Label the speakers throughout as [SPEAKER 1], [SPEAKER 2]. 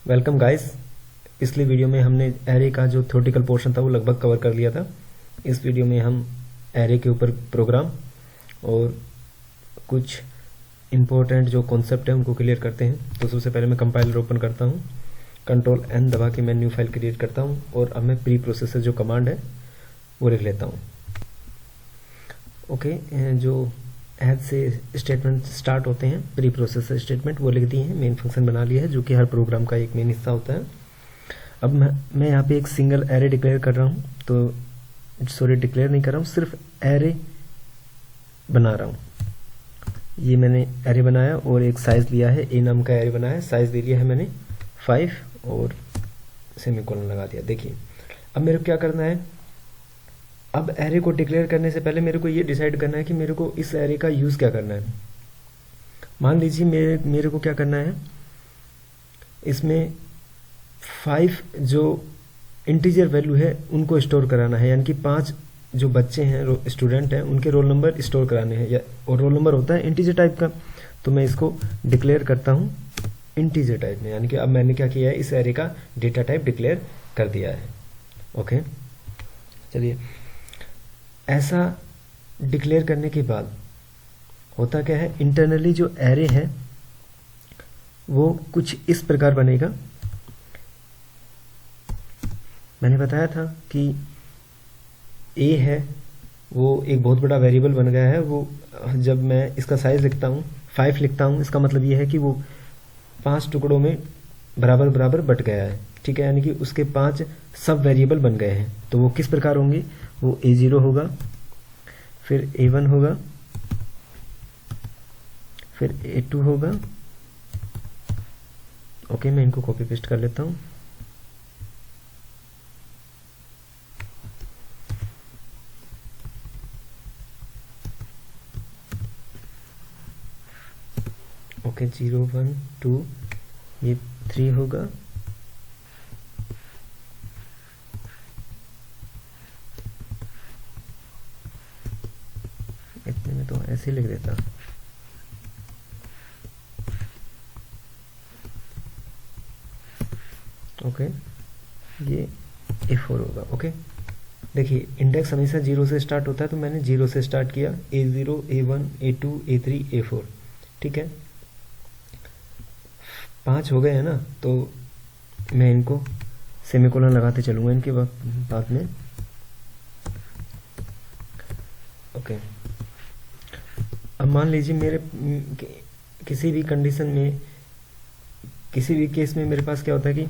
[SPEAKER 1] Welcome guys. पिछली video में हमने एरे का जो थ्योरेटिकल पोर्शन था वो लगभग कवर कर लिया था। इस वीडियो में हम एरे के ऊपर प्रोग्राम और कुछ इम्पोर्टेंट जो कॉन्सेप्ट है उनको क्लियर करते हैं। तो सबसे पहले मैं कंपाइलर ओपन करता हूँ, कंट्रोल एन दबा के मैं न्यू फाइल क्रिएट करता हूँ और अब मैं प्री प्रोसेसर जो कमांड है वो लिख लेता हूँ। ओके, जो एज से स्टेटमेंट स्टार्ट होते हैं प्री प्रोसेसर स्टेटमेंट वो लिख दिए हैं, मेन फंक्शन बना लिया है जो कि हर प्रोग्राम का एक मेन हिस्सा होता है। अब मैं यहाँ पे एक सिंगल एरे डिक्लेयर कर रहा हूँ, तो सॉरी डिक्लेयर नहीं कर रहा हूँ, सिर्फ एरे बना रहा हूँ। ये मैंने एरे बनाया और एक साइज लिया है, ए नाम का एरे बनाया है, साइज दे दिया है मैंने 5 और सेमीकोलन लगा दिया। देखिए अब मेरे को क्या करना है, अब एरे को डिक्लेयर करने से पहले मेरे को ये डिसाइड करना है कि मेरे को इस एरे का यूज़ क्या करना है। मान लीजिए मेरे को क्या करना है, इसमें 5 जो इंटीजर वैल्यू है उनको स्टोर कराना है, यानी कि 5 जो बच्चे हैं स्टूडेंट हैं उनके रोल नंबर स्टोर कराने हैं, और रोल नंबर होता है इंटीजर टाइप का। तो मैं इसको डिक्लेयर करता हूँ इंटीजर टाइप में, यानी कि अब मैंने क्या किया है, इस एरे का डेटा टाइप डिक्लेयर कर दिया है। ओके, चलिए ऐसा डिक्लेयर करने के बाद होता क्या है, इंटरनली जो एरे है वो कुछ इस प्रकार बनेगा। मैंने बताया था कि ए है वो एक बहुत बड़ा वेरिएबल बन गया है। वो जब मैं इसका साइज लिखता हूँ 5 लिखता हूँ, इसका मतलब ये है कि वो 5 टुकड़ों में बराबर बराबर बट गया है। ठीक है, यानी कि उसके 5 सब वेरिएबल बन गए हैं। तो वो किस प्रकार होंगे, वो A0 होगा, फिर A1 होगा, फिर A2 होगा। ओके, मैं इनको कॉपी पेस्ट कर लेता हूँ। ओके, 0 1 2 ये 3 होगा, इतने में तो ऐसे लिख देता। ओके, ये A4 होगा। ओके, देखिए इंडेक्स हमेशा 0 से स्टार्ट होता है, तो मैंने 0 से स्टार्ट किया, A0 A1 A2 A3 A4। ठीक है, 5 हो गए हैं ना, तो मैं इनको सेमीकोलन लगाते चलूँगा इनके बाद में। ओके, अब मान लीजिए मेरे किसी भी कंडीशन में, किसी भी केस में मेरे पास क्या होता है कि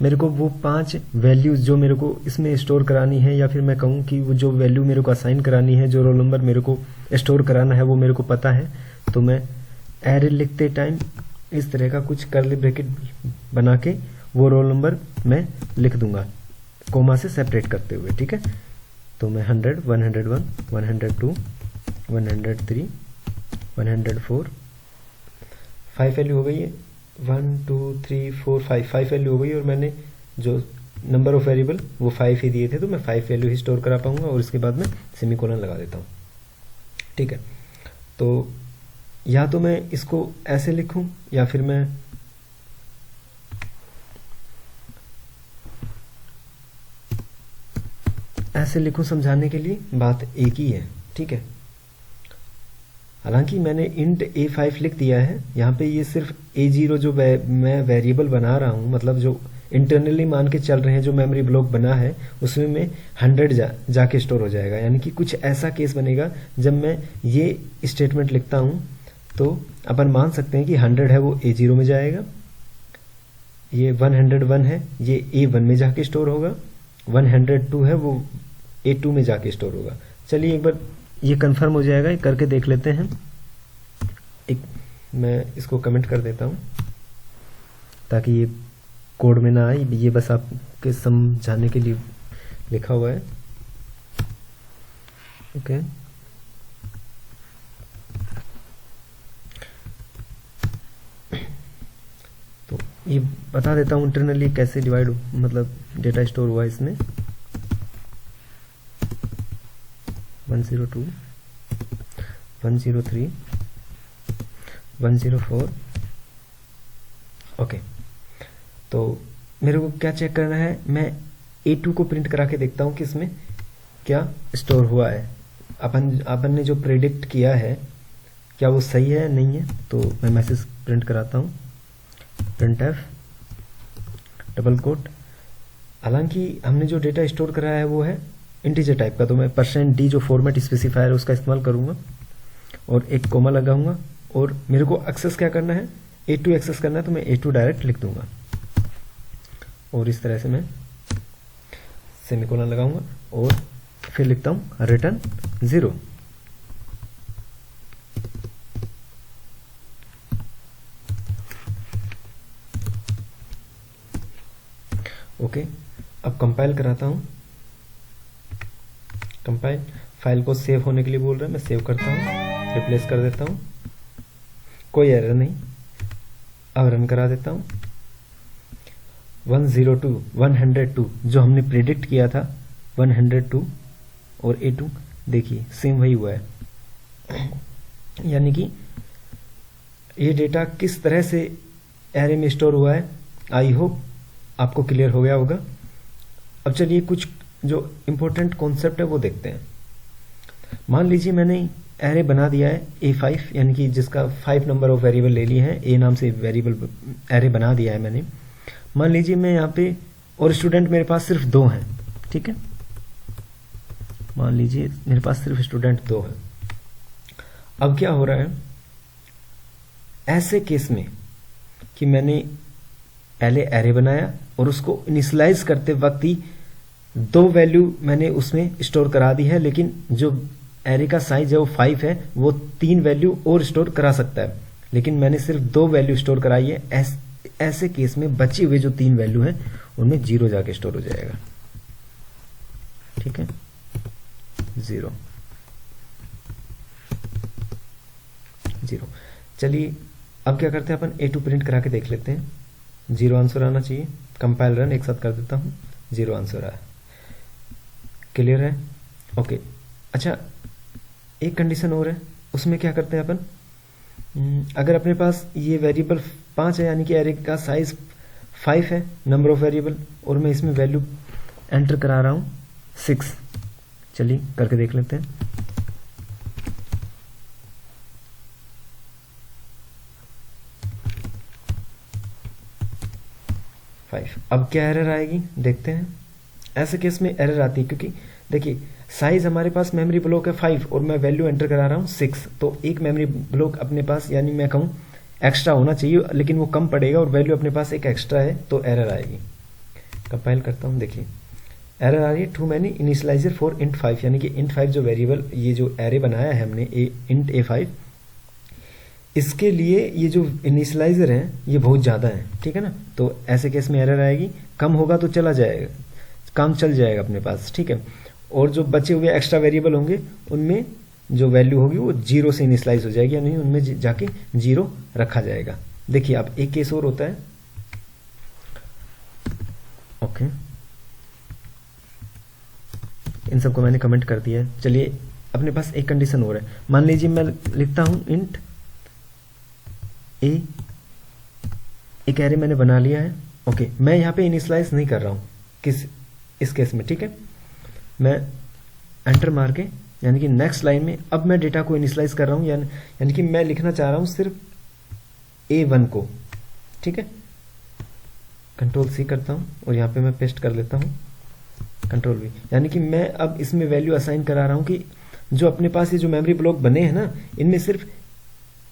[SPEAKER 1] मेरे को वो 5 वैल्यूज़ जो मेरे को इसमें स्टोर करानी है, या फिर मैं कहूँ कि वो जो वैल्यू मेरे को असाइन करानी है, जो रोल नंबर मेरे को स्टोर कराना है वो मेरे को पता है। तो मैं एरे लिखते टाइम इस तरह का कुछ कर्ली ब्रैकेट बना के वो रोल नंबर मैं लिख दूंगा कोमा से सेपरेट करते हुए। ठीक है, तो मैं 100 101 102 103 104 5 वैल्यू हो गई है, 1 2 3 4 5 वैल्यू हो गई, और मैंने जो नंबर ऑफ वेरिएबल वो 5 ही दिए थे, तो मैं 5 वैल्यू ही स्टोर करा पाऊंगा, और इसके बाद में सेमीकोलन लगा देता हूँ। ठीक है, तो या तो मैं इसको ऐसे लिखूं, या फिर मैं ऐसे लिखूं। समझाने के लिए बात एक ही है। ठीक है, हालांकि मैंने इंट A5 लिख दिया है यहाँ पे, ये सिर्फ A0 जो मैं वेरिएबल बना रहा हूँ, मतलब जो इंटरनली मान के चल रहे हैं, जो मेमोरी ब्लॉक बना है उसमें में 100 जाके स्टोर हो जाएगा। यानी कि कुछ ऐसा केस बनेगा जब मैं ये स्टेटमेंट लिखता हूँ, तो अपन मान सकते हैं कि 100 है वो A0 में जाएगा, ये 101 है ये A1 में जाके स्टोर होगा, 102 है वो A2 में जाके स्टोर होगा। चलिए एक बार ये कंफर्म हो जाएगा, ये करके देख लेते हैं। एक मैं इसको कमेंट कर देता हूँ ताकि ये कोड में ना आए, ये बस आपके समझाने के लिए लिखा हुआ है। ओके, तो ये बता देता हूँ इंटरनली कैसे डिवाइड मतलब डेटा स्टोर हुआ इसमें। 102 103 104। ओके, तो मेरे को क्या चेक करना है, मैं A2 को प्रिंट करा के देखता हूँ कि इसमें क्या स्टोर हुआ है। अपन ने जो प्रेडिक्ट किया है क्या वो सही है नहीं है। तो मैं मैसेज प्रिंट कराता हूँ, printf डबल कोट। हालांकि हमने जो डेटा स्टोर कराया है वो है इंटीजर टाइप का, तो मैं %d जो फॉर्मेट स्पेसिफायर है उसका इस्तेमाल करूँगा और एक कोमा लगाऊंगा। और मेरे को एक्सेस क्या करना है, A2 एक्सेस करना है, तो मैं A2 डायरेक्ट लिख दूंगा और इस तरह से मैं सेमीकोलन लगाऊंगा और फिर लिखता हूं रिटर्न 0। ओके, अब कंपाइल कराता हूं। कंपाइल फाइल को सेव होने के लिए बोल रहा है, मैं सेव करता हूं, रिप्लेस कर देता हूं, कोई एरर नहीं। अब रन करा देता हूं। 102 जो हमने प्रेडिक्ट किया था 102 और A2 देखिए सेम वही हुआ है। यानी कि ये डेटा किस तरह से एरे में स्टोर हुआ है, आई होप आपको क्लियर हो गया होगा। अब चलिए कुछ जो इम्पोर्टेंट कॉन्सेप्ट है वो देखते हैं। मान लीजिए मैंने एरे बना दिया है A5, यानी कि जिसका 5 नंबर ऑफ वेरिएबल ले लिए हैं, A नाम से वेरिएबल एरे बना दिया है मैंने। मान लीजिए मैं यहाँ पे, और स्टूडेंट मेरे पास सिर्फ 2 हैं, ठीक है। मान लीजिए मेरे पास सिर्फ स्टूडेंट 2 है। अब क्या हो रहा है ऐसे केस में कि मैंने पहले एरे बनाया और उसको इनिशियलाइज करते वक्त ही 2 वैल्यू मैंने उसमें स्टोर करा दी है, लेकिन जो एरे का साइज है वो 5 है, वो 3 वैल्यू और स्टोर करा सकता है, लेकिन मैंने सिर्फ 2 वैल्यू स्टोर कराई है। ऐसे केस में बचे हुए जो 3 वैल्यू हैं उनमें 0 जाके स्टोर हो जाएगा, ठीक है, 0। चलिए अब क्या करते हैं, अपन A2 प्रिंट करा के देख लेते हैं। 0 आंसर आना चाहिए। कंपाइल रन एक साथ कर देता हूं, 0 आंसर आया। क्लियर है? ओके। अच्छा, एक कंडीशन और है, उसमें क्या करते हैं अपन, अगर अपने पास ये वेरिएबल 5 है, यानी कि एरे का साइज 5 है, नंबर ऑफ वेरिएबल, और मैं इसमें वैल्यू एंटर करा रहा हूं 6। चलिए करके देख लेते हैं। अब क्या एरर आएगी देखते हैं। ऐसे केस में एरर आती है क्योंकि देखिए साइज हमारे पास मेमोरी ब्लॉक है 5 और मैं वैल्यू एंटर करा रहा हूँ 6, तो एक मेमोरी ब्लॉक अपने पास, यानी मैं कहूँ एक्स्ट्रा होना चाहिए, लेकिन वो कम पड़ेगा और वैल्यू अपने पास एक एक्स्ट्रा है, तो एरर आएगी। कंपाइल करता हूँ, देखिए एरर आ रही है, too many initializer for int 5, यानी कि int 5 जो वेरिएबल, ये जो एरे बनाया है हमने int A5, इसके लिए ये जो इनिशियलाइजर है ये बहुत ज़्यादा है, ठीक है ना। तो ऐसे केस में एरर आएगी, कम होगा तो चला जाएगा, काम चल जाएगा अपने पास, ठीक है। और जो बचे हुए एक्स्ट्रा वेरिएबल होंगे उनमें जो वैल्यू होगी वो 0 से इनिशियलाइज हो जाएगी, यानी उनमें जाके 0 रखा जाएगा। देखिए अब एक केस और होता है, ओके, इन सबको मैंने कमेंट कर दिया है। चलिए अपने पास एक कंडीशन और है, मान लीजिए मैं लिखता हूं int a, एक एरे मैंने बना लिया है, ओके। मैं यहाँ पे इनिशियलाइज नहीं कर रहा हूँ इस केस में, ठीक है। मैं एंटर मार के, यानी कि नेक्स्ट लाइन में अब मैं डेटा को इनिशियलाइज कर रहा हूँ, यानी कि मैं लिखना चाह रहा हूँ सिर्फ A1 को, ठीक है। कंट्रोल C करता हूँ और यहाँ पे मैं पेस्ट कर लेता हूँ, कंट्रोल V, यानी कि मैं अब इसमें वैल्यू असाइन करा रहा हूँ कि जो अपने पास ये जो मेमोरी ब्लॉक बने हैं ना, इनमें सिर्फ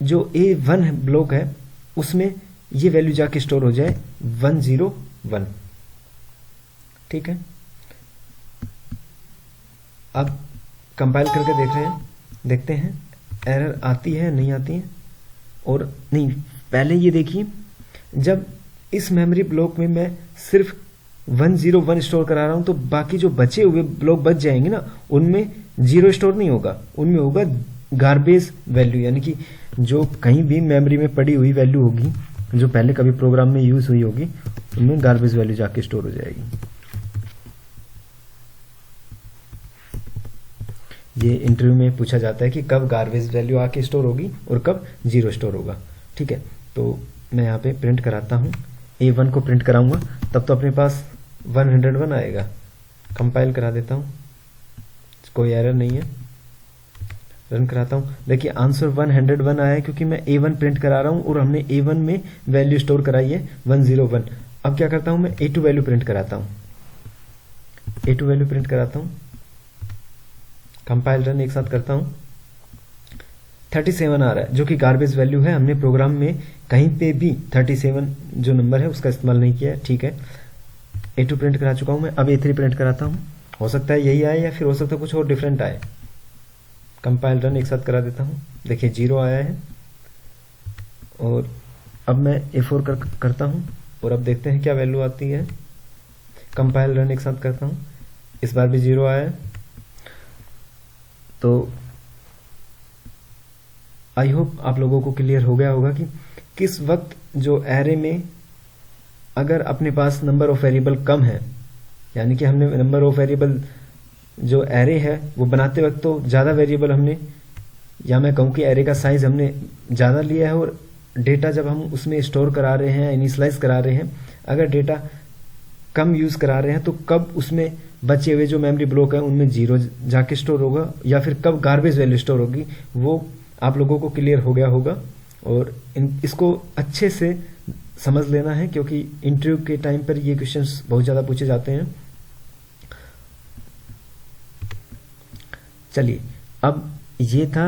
[SPEAKER 1] जो A1 ब्लॉक है उसमें ये वैल्यू जाके स्टोर हो जाए 101, ठीक है। अब कंपाइल करके देखते हैं एरर आती है नहीं आती है। और नहीं, पहले ये देखिए, जब इस मेमोरी ब्लॉक में मैं सिर्फ 101 स्टोर करा रहा हूं तो बाकी जो बचे हुए ब्लॉक बच जाएंगे ना, उनमें 0 स्टोर नहीं होगा, उनमें होगा गार्बेज वैल्यू, यानी कि जो कहीं भी मेमोरी में पड़ी हुई वैल्यू होगी, जो पहले कभी प्रोग्राम में यूज हुई होगी, उनमें गार्बेज वैल्यू जाके स्टोर हो जाएगी। ये इंटरव्यू में पूछा जाता है कि कब गार्बेज वैल्यू आके स्टोर होगी और कब 0 स्टोर होगा, ठीक है। तो मैं यहाँ पे प्रिंट कराता हूँ A1 को प्रिंट कराऊंगा तब तो अपने पास 101 आएगा। कंपाइल करा देता हूँ, कोई एरर नहीं है, रन कराता हूँ। देखिए आंसर 101 आया है क्योंकि मैं A1 प्रिंट करा रहा हूँ और हमने A1 में वैल्यू स्टोर कराई है 101। अब क्या करता हूँ, मैं A2 वैल्यू प्रिंट कराता हूँ, A2 वैल्यू प्रिंट कराता हूँ, कंपाइल रन एक साथ करता हूँ। 37 आ रहा है जो कि गार्बेज वैल्यू है। हमने प्रोग्राम में कहीं पे भी 37 जो नंबर है उसका इस्तेमाल नहीं किया है, ठीक है। A2 प्रिंट करा चुका हूँ मैं, अब A3 प्रिंट कराता हूँ। हो सकता है यही आए या फिर हो सकता है कुछ और डिफरेंट आए। कंपाइल रन एक साथ करा देता हूँ। देखिए 0 आया है और अब मैं A4 करता हूँ और अब देखते हैं क्या वैल्यू आती है। कंपाइल रन एक साथ करता हूँ, इस बार भी 0 आया है। तो आई होप आप लोगों को क्लियर हो गया होगा कि किस वक्त जो एरे में अगर अपने पास नंबर ऑफ वेरिएबल कम है, यानी कि हमने नंबर ऑफ वेरिएबल जो एरे है वो बनाते वक्त तो ज़्यादा वेरिएबल हमने, या मैं कहूँ कि एरे का साइज हमने ज़्यादा लिया है और डेटा जब हम उसमें स्टोर करा रहे हैं, इनिशियलाइज करा रहे हैं, अगर डेटा कम यूज़ करा रहे हैं तो कब उसमें बचे हुए जो मेमोरी ब्लॉक है उनमें 0 जाके स्टोर होगा या फिर कब गार्बेज वैल्यू स्टोर होगी, वो आप लोगों को क्लियर हो गया होगा। और इसको अच्छे से समझ लेना है क्योंकि इंटरव्यू के टाइम पर ये क्वेश्चंस बहुत ज़्यादा पूछे जाते हैं। चलिए, अब ये था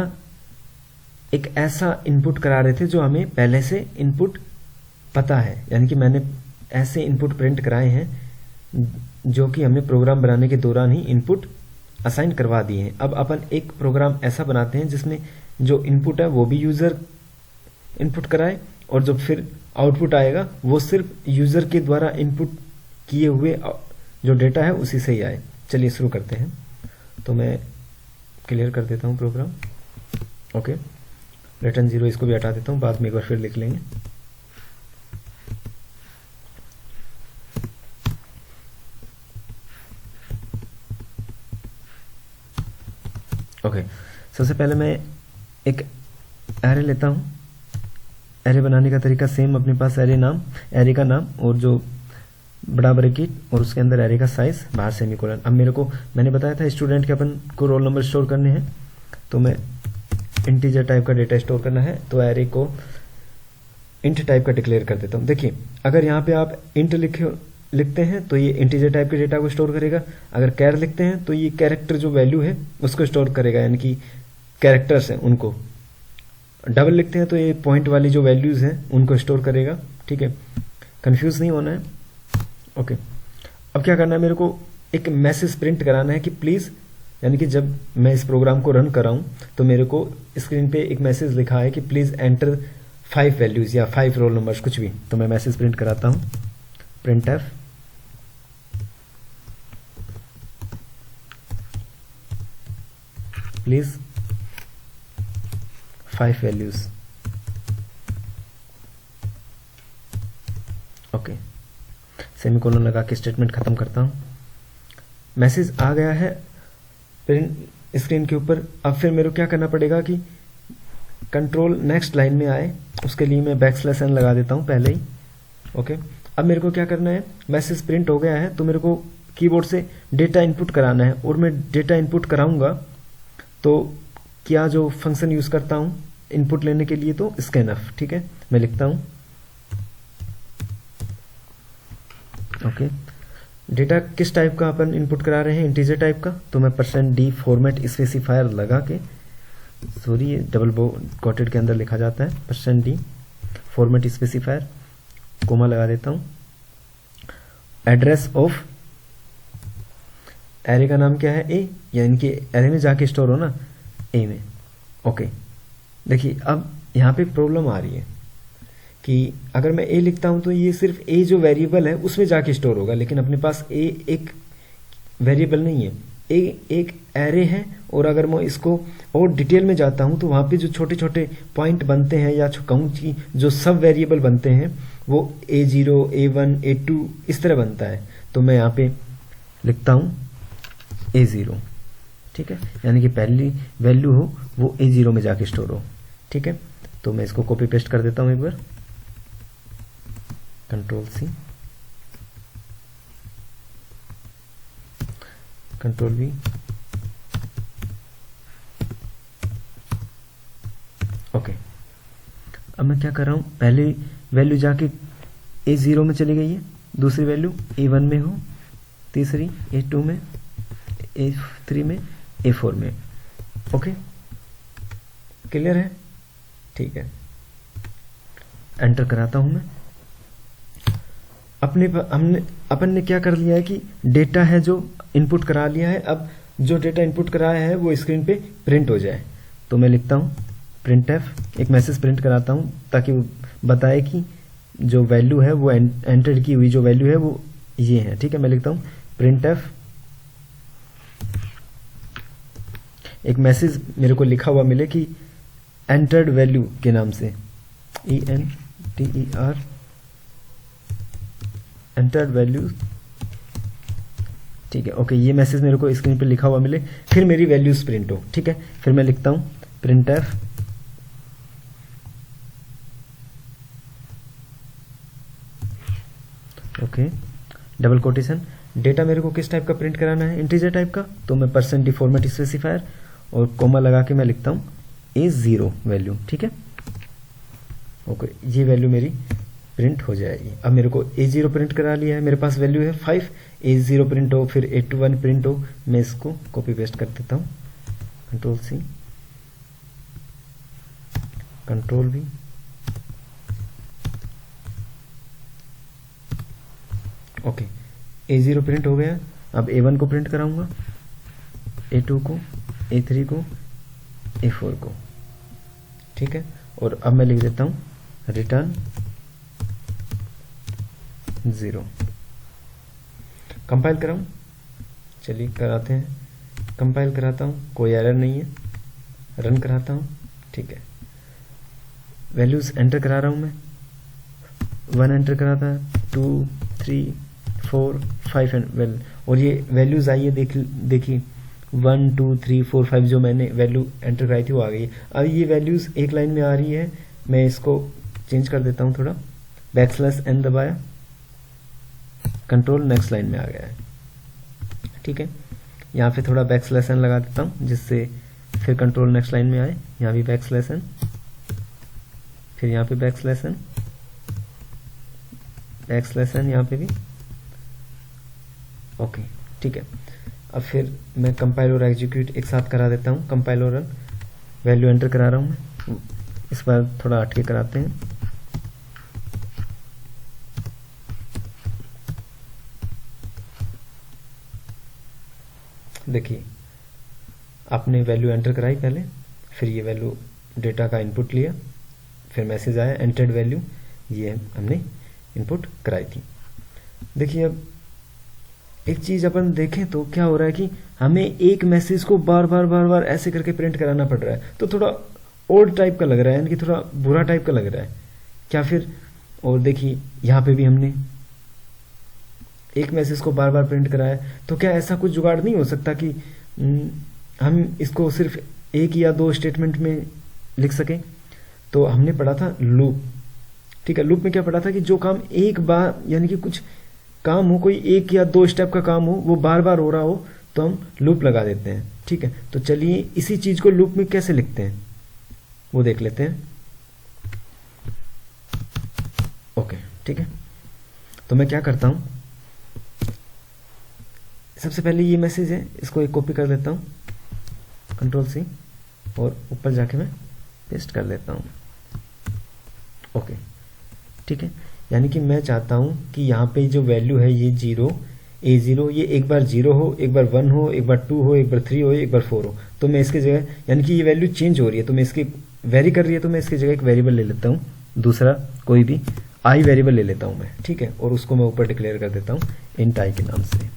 [SPEAKER 1] एक ऐसा इनपुट करा रहे थे जो हमें पहले से इनपुट पता है, यानी कि मैंने ऐसे इनपुट प्रिंट कराए हैं जो कि हमने प्रोग्राम बनाने के दौरान ही इनपुट असाइन करवा दिए हैं। अब अपन एक प्रोग्राम ऐसा बनाते हैं जिसमें जो इनपुट है वो भी यूज़र इनपुट कराए और जो फिर आउटपुट आएगा वो सिर्फ यूज़र के द्वारा इनपुट किए हुए जो डेटा है उसी से ही आए। चलिए शुरू करते हैं। तो मैं क्लियर कर देता हूँ प्रोग्राम। ओके, रिटर्न 0 इसको भी हटा देता हूँ, बाद में एक बार फिर लिख लेंगे। ओके, सबसे पहले मैं एक एरे लेता हूँ। एरे बनाने का तरीका सेम, अपने पास एरे का नाम और जो बड़ा ब्रैकेट और उसके अंदर एरे का साइज, बाहर सेमीकोलन। अब मैंने बताया था स्टूडेंट के अपन को रोल नंबर स्टोर करने हैं, तो मैं इंटीजर टाइप का डेटा स्टोर करना है तो एरे को इंट टाइप का डिक्लेयर कर देता हूँ। देखिए अगर यहाँ पे आप इंट लिखते हैं तो ये इंटीजर टाइप के डेटा को स्टोर करेगा, अगर कैर लिखते हैं तो ये कैरेक्टर जो वैल्यू है उसको स्टोर करेगा, यानी कि कैरेक्टर्स हैं उनको। डबल लिखते हैं तो ये पॉइंट वाली जो वैल्यूज हैं उनको स्टोर करेगा, ठीक है। कंफ्यूज नहीं होना है। ओके, अब क्या करना है, मेरे को एक मैसेज प्रिंट कराना है कि प्लीज़, यानी कि जब मैं इस प्रोग्राम को रन कर रहा हूँ तो मेरे को स्क्रीन पे एक मैसेज लिखा है कि प्लीज़ एंटर 5 वैल्यूज़ या 5 रोल नंबर्स, कुछ भी। तो मैं मैसेज प्रिंट कराता हूँ, print F please 5 values. Okay, semicolon लगा के स्टेटमेंट खत्म करता हूँ। मैसेज आ गया है प्रिंट स्क्रीन के ऊपर। अब फिर मेरे को क्या करना पड़ेगा कि कंट्रोल नेक्स्ट लाइन में आए, उसके लिए मैं \n लगा देता हूँ पहले ही। ओके, अब मेरे को क्या करना है, मैसेज प्रिंट हो गया है तो मेरे को कीबोर्ड से डेटा इनपुट कराना है और मैं डेटा इनपुट कराऊंगा तो क्या जो फंक्शन यूज करता हूँ इनपुट लेने के लिए, तो स्कैनफ, ठीक है। मैं लिखता हूँ ओके, डेटा किस टाइप का अपन इनपुट करा रहे हैं, इंटीजर टाइप का, तो मैं %d फॉर्मेट स्पेसिफायर लगा के, सॉरी ये डबल कोटेड के अंदर लिखा जाता है, %d फॉर्मेट स्पेसिफायर कोमा लगा देता हूँ। एड्रेस ऑफ एरे का नाम क्या है, ए, यानी कि एरे में जाके स्टोर हो ना, ए में। ओके, देखिए अब यहाँ पे प्रॉब्लम आ रही है कि अगर मैं ए लिखता हूँ तो ये सिर्फ ए जो वेरिएबल है उसमें जाके स्टोर होगा, लेकिन अपने पास ए एक वेरिएबल नहीं है, ए एक एरे है। और अगर मैं इसको और डिटेल में जाता हूँ तो वहाँ पे जो छोटे छोटे पॉइंट बनते हैं या कहूँ कि जो सब वेरिएबल बनते हैं वो A0, A1, A2 इस तरह बनता है। तो मैं यहाँ पे लिखता हूँ A0, ठीक है, यानी कि पहली वैल्यू हो वो A0 में जाके स्टोर हो, ठीक है। तो मैं इसको कॉपी पेस्ट कर देता हूँ एक बार। Control C, control V, okay. अब मैं क्या कर रहा हूँ, पहले वैल्यू जाके A0 में चली गई है, दूसरी वैल्यू A1 में हो, तीसरी A2 में, A3 में, A4 में। ओके, क्लियर है? ठीक है, एंटर कराता हूं मैं। अपन ने क्या कर लिया है कि डेटा है जो इनपुट करा लिया है, अब जो डेटा इनपुट कराया है वो स्क्रीन पे प्रिंट हो जाए। तो मैं लिखता हूं printf, एक मैसेज प्रिंट कराता हूं ताकि वो बताए कि जो वैल्यू है वो एंटर की हुई जो वैल्यू है वो ये है। ठीक है, मैं लिखता हूं printf, एक मैसेज मेरे को लिखा हुआ मिले कि एंटर्ड वैल्यू के नाम से, ENTER, एंटर्ड वैल्यू। ठीक है, ओके, ये मैसेज मेरे को स्क्रीन पे लिखा हुआ मिले, फिर मेरी वैल्यूज प्रिंट हो। ठीक है, फिर मैं लिखता हूं printf, okay, double quotation, data मेरे को किस टाइप का प्रिंट कराना है, इंटीजर टाइप का, तो मैं % डिफॉर्मेट स्पेसिफायर और कोमा लगा के मैं लिखता हूं A0 वैल्यू। ठीक है, ओके, ये वैल्यू मेरी प्रिंट हो जाएगी। अब मेरे को A0 प्रिंट करा लिया है, मेरे पास वैल्यू है 5, A0 प्रिंट हो फिर A21 प्रिंट हो। मैं इसको कॉपी पेस्ट कर देता हूँ, control C, control V, okay, A0 print हो गया। अब A1 को प्रिंट कराऊंगा, A2 को, A3 को, A4 को। ठीक है, और अब मैं लिख देता हूं रिटर्न 0। कंपाइल कराऊं, चलिए कराते हैं, कंपाइल कराता हूं, कोई एरर नहीं है, रन कराता हूं। ठीक है, वैल्यूज एंटर करा रहा हूं मैं, 1 एंटर कराता है, 2, 3, 4, 5 एंड वेल, और ये वैल्यूज आई है, देखिए 1, 2, 3, 4, 5 जो मैंने वैल्यू एंटर कराई थी वो आ गई है। अब ये वैल्यूज एक लाइन में आ रही है, मैं इसको चेंज कर देता हूँ थोड़ा, \n दबाया, कंट्रोल नेक्स्ट लाइन में आ गया है। ठीक है, यहाँ पे थोड़ा \n लगा देता हूँ जिससे फिर कंट्रोल नेक्स्ट लाइन में आए, यहाँ भी \n, फिर यहाँ पे \n, यहाँ पे भी, ओके। ठीक है, अब फिर मैं कंपाइल और एग्जीक्यूट एक साथ करा देता हूँ, कंपाइल और रन। वैल्यू एंटर करा रहा हूँ मैं, इस बार थोड़ा हटके कराते हैं। देखिए, आपने वैल्यू एंटर कराई पहले, फिर ये वैल्यू डेटा का इनपुट लिया, फिर मैसेज आया एंटर्ड वैल्यू, ये हमने इनपुट कराई थी। देखिए, अब एक चीज अपन देखें तो क्या हो रहा है कि हमें एक मैसेज को बार बार ऐसे करके प्रिंट कराना पड़ रहा है, तो थोड़ा ओल्ड टाइप का लग रहा है, यानी कि थोड़ा बुरा टाइप का लग रहा है क्या फिर। और देखिए, यहाँ पे भी हमने एक मैसेज को बार बार प्रिंट कराया, तो क्या ऐसा कुछ जुगाड़ नहीं हो सकता कि हम इसको सिर्फ एक या दो स्टेटमेंट में लिख सकें। तो हमने पढ़ा था लूप। ठीक है, लूप में क्या पढ़ा था कि जो काम एक बार, यानी कि कुछ काम हो, कोई एक या दो स्टेप का काम हो, वो बार बार हो रहा हो, तो हम लूप लगा देते हैं। ठीक है, तो चलिए इसी चीज को लूप में कैसे लिखते हैं वो देख लेते हैं। ओके, ठीक है, तो मैं क्या करता हूं, सबसे पहले ये मैसेज है, इसको एक कॉपी कर लेता हूं, कंट्रोल C, और ऊपर जाके मैं पेस्ट कर लेता हूं। ओके, ठीक है, यानी कि मैं चाहता हूं कि यहाँ पे जो वैल्यू है ये A0, ये एक बार 0 हो, एक बार 1 हो, एक बार 2 हो, एक बार 3 हो, एक बार 4 हो। तो मैं इसकी जगह, यानी कि ये वैल्यू चेंज हो रही है, तो मैं इसकी वेरी कर रही है, तो मैं इसकी जगह एक वेरिएबल ले लेता हूँ, दूसरा कोई भी i वेरिएबल ले लेता हूँ मैं। ठीक है, और उसको मैं ऊपर डिक्लेयर कर देता हूँ int i के नाम से।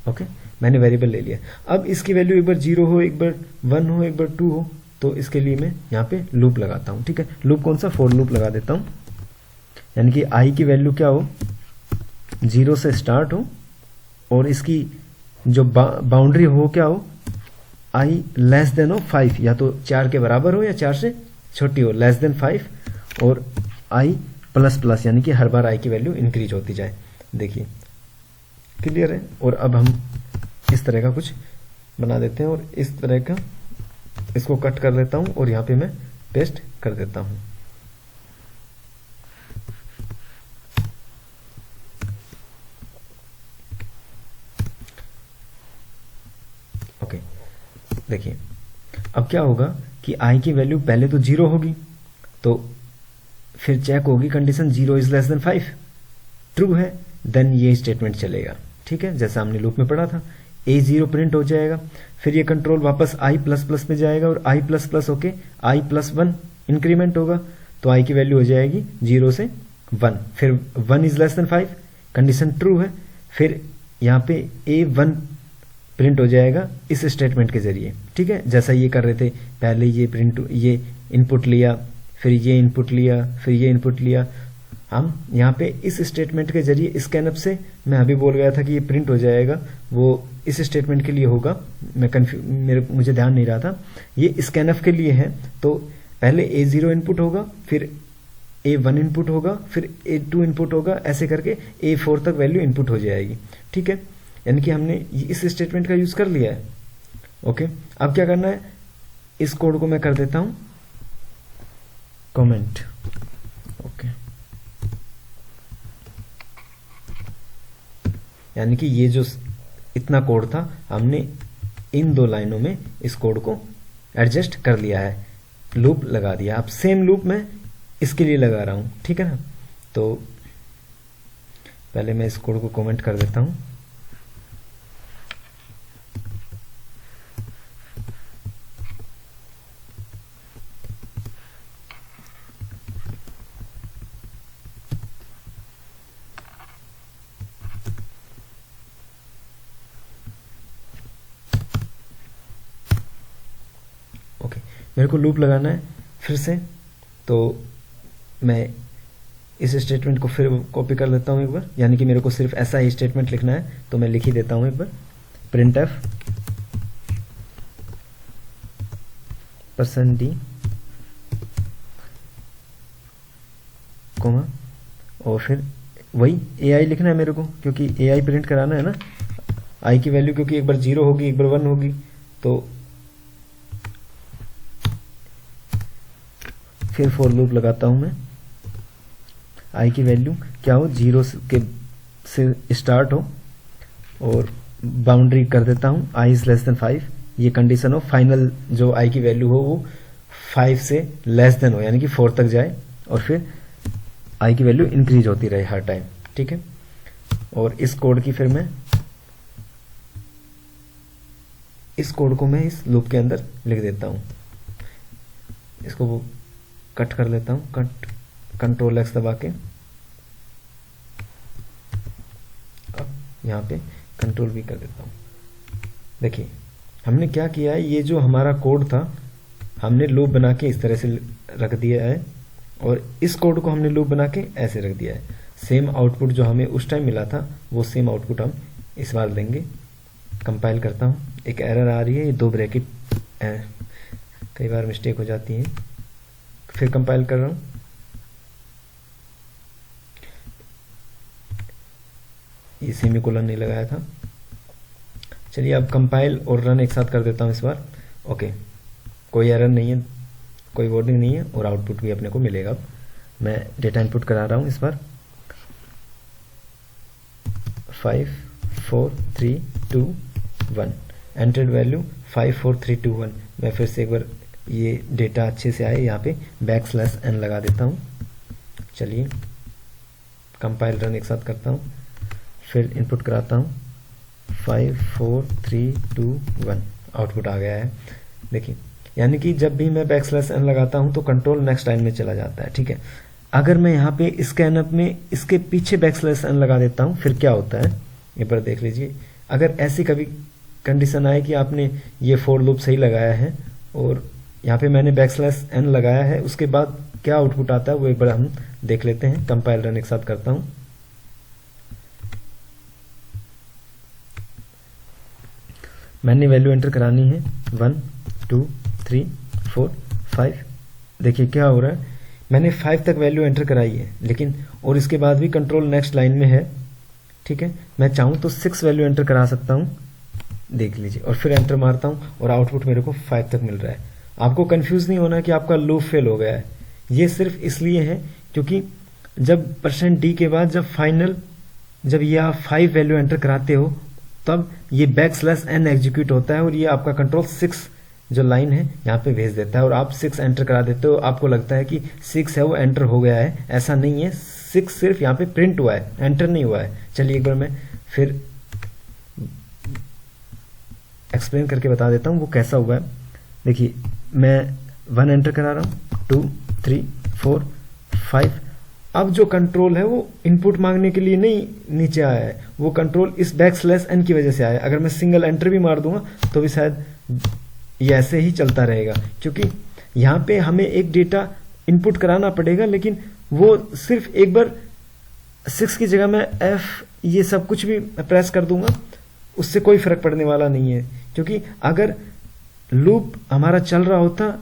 [SPEAKER 1] ओके, मैंने वेरिएबल ले लिया। अब इसकी वैल्यू एक बार 0 हो, एक बार 1 हो, एक बार 2 हो, तो इसके लिए मैं यहाँ पे लूप लगाता हूँ। ठीक है, लूप कौन सा, फॉर लूप लगा देता हूँ, यानी कि i की वैल्यू क्या हो, 0 से स्टार्ट हो, और इसकी जो बाउंड्री हो क्या हो, i लेस देन हो 5, या तो 4 के बराबर हो या 4 से छोटी हो, लेस देन 5, और i प्लस प्लस, यानी कि हर बार आई की वैल्यू इंक्रीज होती जाए। देखिए क्लियर है। और अब हम इस तरह का कुछ बना देते हैं और इस तरह का इसको कट कर लेता हूं और यहां पे मैं पेस्ट कर देता हूं। ओके, देखिए अब क्या होगा कि आई की वैल्यू पहले तो 0 होगी, तो फिर चेक होगी condition 0 is less than 5, true है, देन ये स्टेटमेंट चलेगा। ठीक है, जैसा हमने लूप में पढ़ा था, A0 प्रिंट हो जाएगा, फिर ये कंट्रोल वापस I प्लस प्लस में जाएगा और I प्लस प्लस होके I प्लस 1 इंक्रीमेंट होगा, तो I की वैल्यू हो जाएगी 0 से 1, फिर 1 is less than 5, condition true है, फिर यहाँ पे A1 प्रिंट हो जाएगा इस स्टेटमेंट के जरिए। ठीक है, जैसा ये कर रहे थे, पहले ये प्रिंट, ये इनपुट लिया, फिर ये इनपुट लिया, फिर ये इनपुट लिया। हम यहाँ पे इस स्टेटमेंट के जरिए स्कैनअप से, मैं अभी बोल गया था कि ये प्रिंट हो जाएगा, वो इस स्टेटमेंट के लिए होगा, मुझे ध्यान नहीं रहा था, ये स्कैनअप के लिए है। तो पहले A0 इनपुट होगा, फिर A1 इनपुट होगा, फिर A2 इनपुट होगा, ऐसे करके A4 तक वैल्यू इनपुट हो जाएगी। ठीक है, यानी कि हमने इस स्टेटमेंट का यूज कर लिया है। ओके, अब क्या करना है, इस कोड को मैं कर देता हूं कमेंट। ओके, यानी कि ये जो इतना कोड था, हमने इन 2 लाइनों में इस कोड को एडजस्ट कर लिया है, लूप लगा दिया। अब सेम लूप मैं इसके लिए लगा रहा हूं। ठीक है ना, तो पहले मैं इस कोड को कमेंट कर देता हूं। मेरे को लूप लगाना है फिर से, तो मैं इस स्टेटमेंट को फिर कॉपी कर लेता हूं एक बार, यानी कि मेरे को सिर्फ ऐसा ही स्टेटमेंट लिखना है, तो मैं लिख ही देता हूं एक बार, printf %d कोमा, और फिर वही ai लिखना है मेरे को, क्योंकि ai प्रिंट कराना है ना, i की वैल्यू क्योंकि एक बार 0 होगी, एक बार 1 होगी, तो फिर फॉर लूप लगाता हूं मैं, आई की वैल्यू क्या हो, 0 से स्टार्ट हो, और बाउंड्री कर देता हूं आई इज लेस देन 5, ये कंडीशन हो, फाइनल जो आई की वैल्यू हो वो 5 से लेस देन हो, यानी कि 4 तक जाए, और फिर आई की वैल्यू इंक्रीज होती रहे हर टाइम। ठीक है, और इस कोड को मैं इस लूप के अंदर लिख देता हूं, इसको वो कट कर लेता हूं, कट कंट्रोल X दबा के, अब यहाँ पे कंट्रोल V कर देता हूं। देखिए हमने क्या किया है, ये जो हमारा कोड था हमने लूप बना के इस तरह से रख दिया है, और इस कोड को हमने लूप बना के ऐसे रख दिया है। सेम आउटपुट जो हमें उस टाइम मिला था वो सेम आउटपुट हम इस बार देंगे। कंपाइल करता हूं, एक एरर आ रही है, ये 2 ब्रैकेट कई बार मिस्टेक हो जाती है, फिर कंपाइल कर रहा हूं, ये सेमीकोलन नहीं लगाया था। चलिए अब कंपाइल और रन एक साथ कर देता हूं इस बार। ओके, कोई एरर नहीं है, कोई वार्निंग नहीं है, और आउटपुट भी अपने को मिलेगा। अब मैं डेटा इनपुट करा रहा हूं इस बार, 5 4 3 2 1, एंटर्ड वैल्यू 5 4 3 2 1। मैं फिर से एक बार ये डेटा अच्छे से आए, यहाँ पे \n लगा देता हूँ। चलिए कंपाइल रन एक साथ करता हूँ, फिर इनपुट कराता हूँ, 5 4 3 2 1, आउटपुट आ गया है। देखिए, यानी कि जब भी मैं \n लगाता हूँ तो कंट्रोल नेक्स्ट लाइन में चला जाता है। ठीक है, अगर मैं यहाँ पे स्कैनअप में इसके पीछे \n लगा देता हूँ, फिर क्या होता है ये पर देख लीजिए। अगर ऐसी कभी कंडीशन आए कि आपने ये फॉर लूप सही लगाया है और यहाँ पे मैंने \n लगाया है, उसके बाद क्या आउटपुट आता है वो एक बार हम देख लेते हैं। कंपाइल रन एक साथ करता हूँ, मैंने वैल्यू एंटर करानी है 1 2 3 4 5। देखिए क्या हो रहा है, मैंने 5 तक वैल्यू एंटर कराई है, लेकिन और इसके बाद भी कंट्रोल नेक्स्ट लाइन में है, ठीक है। मैं चाहूँ तो 6 वैल्यू एंटर करा सकता हूँ, देख लीजिए, और फिर एंटर मारता हूँ और आउटपुट मेरे को 5 तक मिल रहा है। आपको कंफ्यूज नहीं होना कि आपका लूप फेल हो गया है, ये सिर्फ इसलिए है क्योंकि जब %d के बाद जब ये आप 5 वैल्यू एंटर कराते हो तब ये \n एग्जीक्यूट होता है और ये आपका कंट्रोल 6 जो लाइन है यहाँ पे भेज देता है और आप 6 एंटर करा देते हो। आपको लगता है कि 6 है वो एंटर हो गया है, ऐसा नहीं है, 6 सिर्फ यहाँ पे प्रिंट हुआ है, एंटर नहीं हुआ है। चलिए एक बार मैं फिर एक्सप्लेन करके बता देता हूँ वो कैसा हुआ है। देखिए मैं 1 एंटर करा रहा हूँ, 2 3 4 5। अब जो कंट्रोल है वो इनपुट मांगने के लिए नहीं नीचे आया है, वो कंट्रोल इस \n की वजह से आया है। अगर मैं सिंगल एंटर भी मार दूंगा तो भी शायद ये ऐसे ही चलता रहेगा, क्योंकि यहाँ पे हमें एक डेटा इनपुट कराना पड़ेगा, लेकिन वो सिर्फ एक बार 6 की जगह मैं F ये सब कुछ भी प्रेस कर दूंगा, उससे कोई फर्क पड़ने वाला नहीं है। क्योंकि अगर लूप हमारा चल रहा होता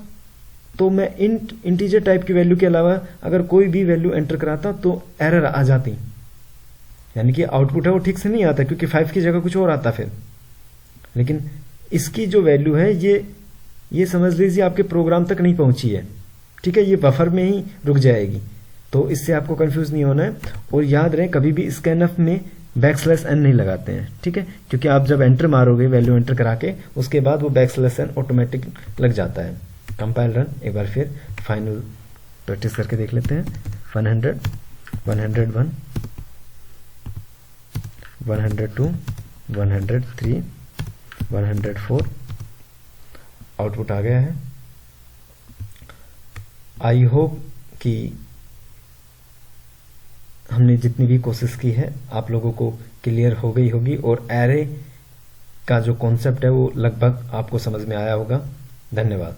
[SPEAKER 1] तो मैं इंटीजर टाइप की वैल्यू के अलावा अगर कोई भी वैल्यू एंटर कराता तो एरर आ जाती, यानी कि आउटपुट है वो ठीक से नहीं आता, क्योंकि 5 की जगह कुछ और आता फिर। लेकिन इसकी जो वैल्यू है ये समझ लीजिए आपके प्रोग्राम तक नहीं पहुंची है, ठीक है, ये बफर में ही रुक जाएगी। तो इससे आपको कंफ्यूज नहीं होना है। और याद रहे कभी भी स्कैनफ में \n नहीं लगाते हैं, ठीक है, क्योंकि आप जब एंटर मारोगे वैल्यू एंटर करा के उसके बाद वो \n ऑटोमेटिक लग जाता है। कंपाइल रन एक बार फिर फाइनल प्रैक्टिस करके देख लेते हैं। 100 101 102 103 104 आउटपुट आ गया है। आई होप कि हमने जितनी भी कोशिश की है आप लोगों को क्लियर हो गई होगी और एरे का जो कॉन्सेप्ट है वो लगभग आपको समझ में आया होगा। धन्यवाद।